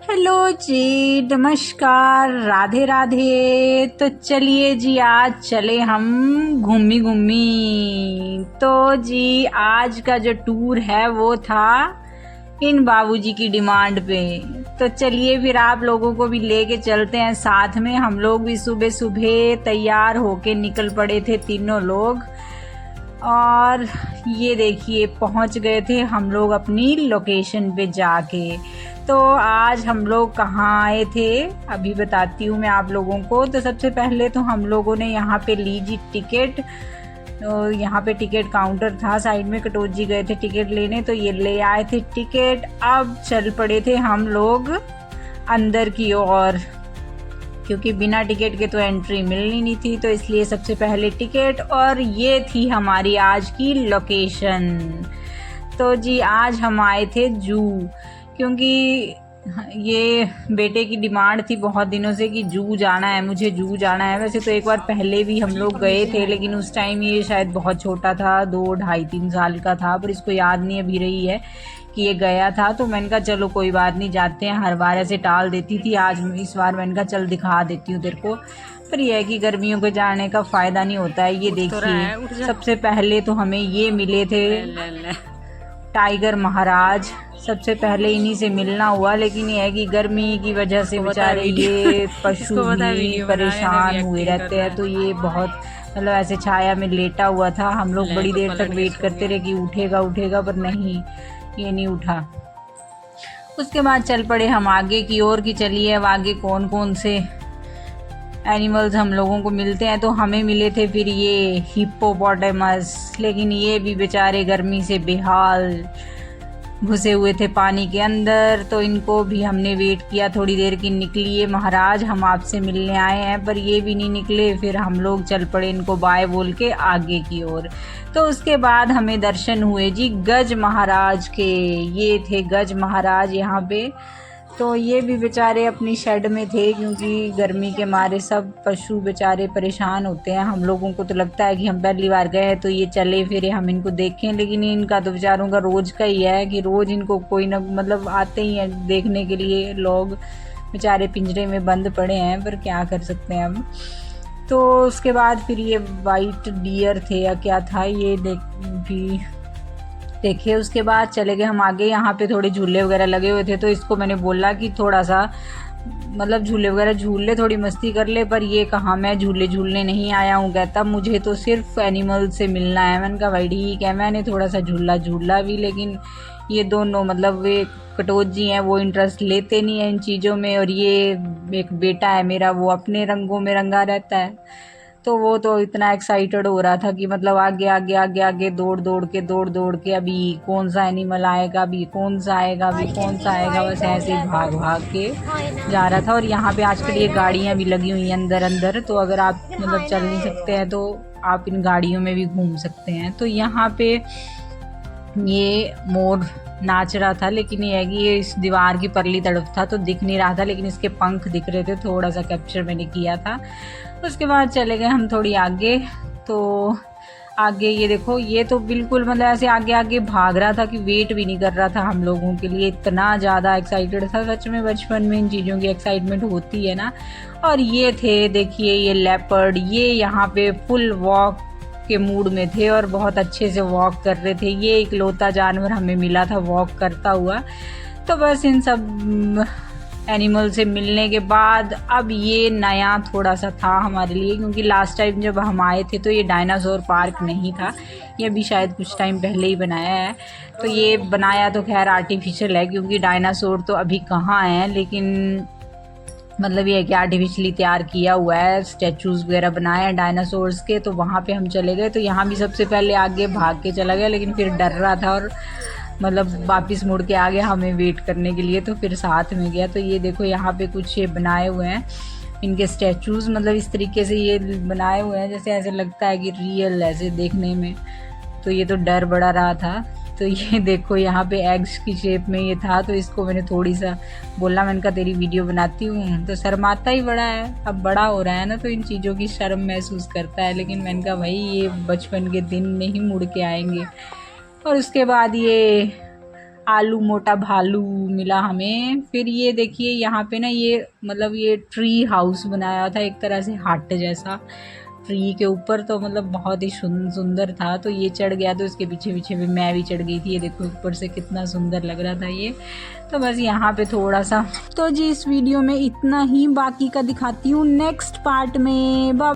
Hello जी, नमस्कार, राधे राधे। तो चलिए जी, आज चले हम घूमी घूमी। तो जी आज का जो टूर है वो था इन बाबूजी की डिमांड पे। तो चलिए फिर आप लोगों को भी लेके चलते हैं साथ में। हम लोग भी सुबह सुबह तैयार होके निकल पड़े थे तीनों लोग, और ये देखिए पहुंच गए थे हम लोग अपनी लोकेशन पे जाके। तो आज हम लोग कहाँ आए थे अभी बताती हूँ मैं आप लोगों को। तो सबसे पहले तो हम लोगों ने यहाँ पे ली जी टिकट। तो यहाँ पे टिकट काउंटर था साइड में, कटोच जी गए थे टिकट लेने, तो ये ले आए थे टिकट। अब चल पड़े थे हम लोग अंदर की ओर, क्योंकि बिना टिकट के तो एंट्री मिलनी नहीं थी। तो इसलिए सबसे पहले टिकट, और ये थी हमारी आज की लोकेशन। तो जी आज हम आए थे जू, क्योंकि ये बेटे की डिमांड थी बहुत दिनों से कि जू जाना है, मुझे जू जाना है। वैसे तो एक बार पहले भी हम लोग गए थे, लेकिन उस टाइम ये शायद बहुत छोटा था, 2, ढाई, 3 साल का था, पर इसको याद नहीं अभी रही है कि ये गया था। तो मैंने कहा चलो कोई बात नहीं, जाते हैं। हर बार ऐसे टाल देती थी, आज इस बार मैंने कहा चल दिखा देती हूँ तेरे को। पर यह है कि गर्मियों के जाने का फ़ायदा नहीं होता है। ये देखिए सबसे पहले तो हमें ये मिले थे टाइगर महाराज। सबसे पहले इन्हीं से मिलना हुआ, लेकिन ये है कि गर्मी की वजह से बेचारे ये पशु भी परेशान हुए रहते हैं। तो ये बहुत मतलब ऐसे छाया में लेटा हुआ था। हम लोग बड़ी देर तक वेट करते रहे कि उठेगा उठेगा, पर नहीं, ये नहीं उठा। उसके बाद चल पड़े हम आगे की ओर कि चलिए अब आगे कौन कौन से एनिमल्स हम लोगों को मिलते हैं। तो हमें मिले थे फिर ये हिप्पोपोटेमस, लेकिन ये भी बेचारे गर्मी से बेहाल घुसे हुए थे पानी के अंदर। तो इनको भी हमने वेट किया थोड़ी देर की, निकलिए महाराज हम आपसे मिलने आए हैं, पर ये भी नहीं निकले। फिर हम लोग चल पड़े इनको बाय बोल के आगे की ओर। तो उसके बाद हमें दर्शन हुए जी गज महाराज के। ये थे गज महाराज यहाँ पे। तो ये भी बेचारे अपनी शेड में थे, क्योंकि गर्मी के मारे सब पशु बेचारे परेशान होते हैं। हम लोगों को तो लगता है कि हम पहली बार गए हैं तो ये चले फिरे हम इनको देखें, लेकिन इनका तो बेचारों का रोज़ का ही है कि रोज़ इनको कोई ना मतलब आते ही हैं देखने के लिए लोग। बेचारे पिंजरे में बंद पड़े हैं, पर क्या कर सकते हैं हम। तो उसके बाद फिर ये वाइट डियर थे या क्या था ये देखे। उसके बाद चले गए हम आगे। यहाँ पे थोड़े झूले वगैरह लगे हुए थे, तो इसको मैंने बोला कि थोड़ा सा मतलब झूले वगैरह झूल ले, थोड़ी मस्ती कर ले, पर ये कहाँ मैं झूले झूलने नहीं आया हूँ। कहता मुझे तो सिर्फ एनिमल से मिलना है। मैंने कहा भाई ठीक है। मैंने थोड़ा सा झूला भी, लेकिन ये दोनों मतलब वे कटोच जी हैं वो इंटरेस्ट लेते नहीं हैं इन चीज़ों में। और ये एक बेटा है मेरा, वो अपने रंगों में रंगा रहता है। तो वो तो इतना एक्साइटेड हो रहा था कि मतलब आगे आगे आगे आगे दौड़ दौड़ के अभी कौन सा एनिमल आएगा, अभी कौन सा आएगा, अभी कौन सा आएगा, बस ऐसे ही भाग भाग के जा रहा था। और यहाँ पे आजकल ये गाड़ियाँ भी लगी हुई हैं अंदर, तो अगर आप मतलब चल नहीं सकते हैं तो आप इन गाड़ियों में भी घूम सकते हैं। तो यहाँ पे ये मोर नाच रहा था, लेकिन ये है कि ये इस दीवार की परली तरफ था तो दिख नहीं रहा था, लेकिन इसके पंख दिख रहे थे। थोड़ा सा कैप्चर मैंने किया था। उसके बाद चले गए हम थोड़ी आगे। तो आगे ये देखो, ये तो बिल्कुल मतलब ऐसे आगे आगे भाग रहा था कि वेट भी नहीं कर रहा था हम लोगों के लिए। इतना ज़्यादा एक्साइटेड था। सच में बचपन में इन चीज़ों की एक्साइटमेंट होती है ना। और ये थे देखिए ये लेपर्ड, ये यहाँ पे फुल वॉक के मूड में थे और बहुत अच्छे से वॉक कर रहे थे। ये इकलौता जानवर हमें मिला था वॉक करता हुआ। तो बस इन सब एनिमल से मिलने के बाद अब ये नया थोड़ा सा था हमारे लिए, क्योंकि लास्ट टाइम जब हम आए थे तो ये डायनासोर पार्क नहीं था। ये भी शायद कुछ टाइम पहले ही बनाया है। तो ये बनाया तो खैर आर्टिफिशियल है, क्योंकि डायनासोर तो अभी कहाँ हैं, लेकिन मतलब ये है कि आर्टिफिशियली तैयार किया हुआ है। स्टैचूज़ वगैरह बनाए हैं डायनासोर्स के। तो वहाँ पे हम चले गए। तो यहाँ भी सबसे पहले आगे भाग के चला गया, लेकिन फिर डर रहा था और मतलब वापस मुड़ के आ गया हमें वेट करने के लिए, तो फिर साथ में गया। तो ये देखो यहाँ पे कुछ ये बनाए हुए हैं इनके स्टैचूज़, मतलब इस तरीके से ये बनाए हुए हैं जैसे ऐसे लगता है कि रियल ऐसे देखने में। तो ये तो डर बड़ा रहा था। तो ये देखो यहाँ पे एग्स की शेप में ये था, तो इसको मैंने थोड़ी सा बोला, मैंने कहा तेरी वीडियो बनाती हूँ। तो शर्माता ही बड़ा है, अब बड़ा हो रहा है ना, तो इन चीज़ों की शर्म महसूस करता है। लेकिन मैंने कहा भाई ये बचपन के दिन नहीं मुड़ के आएंगे। और उसके बाद ये आलू मोटा भालू मिला हमें। फिर ये देखिए यहाँ पे ना ये मतलब ये ट्री हाउस बनाया था एक तरह से हट जैसा ट्री के ऊपर, तो मतलब बहुत ही सुंदर था। तो ये चढ़ गया तो इसके पीछे पीछे भी मैं भी चढ़ गई थी। ये देखो ऊपर से कितना सुंदर लग रहा था ये। तो बस यहाँ पे थोड़ा सा तो जी इस वीडियो में इतना ही, बाकी का दिखाती हूँ नेक्स्ट पार्ट में।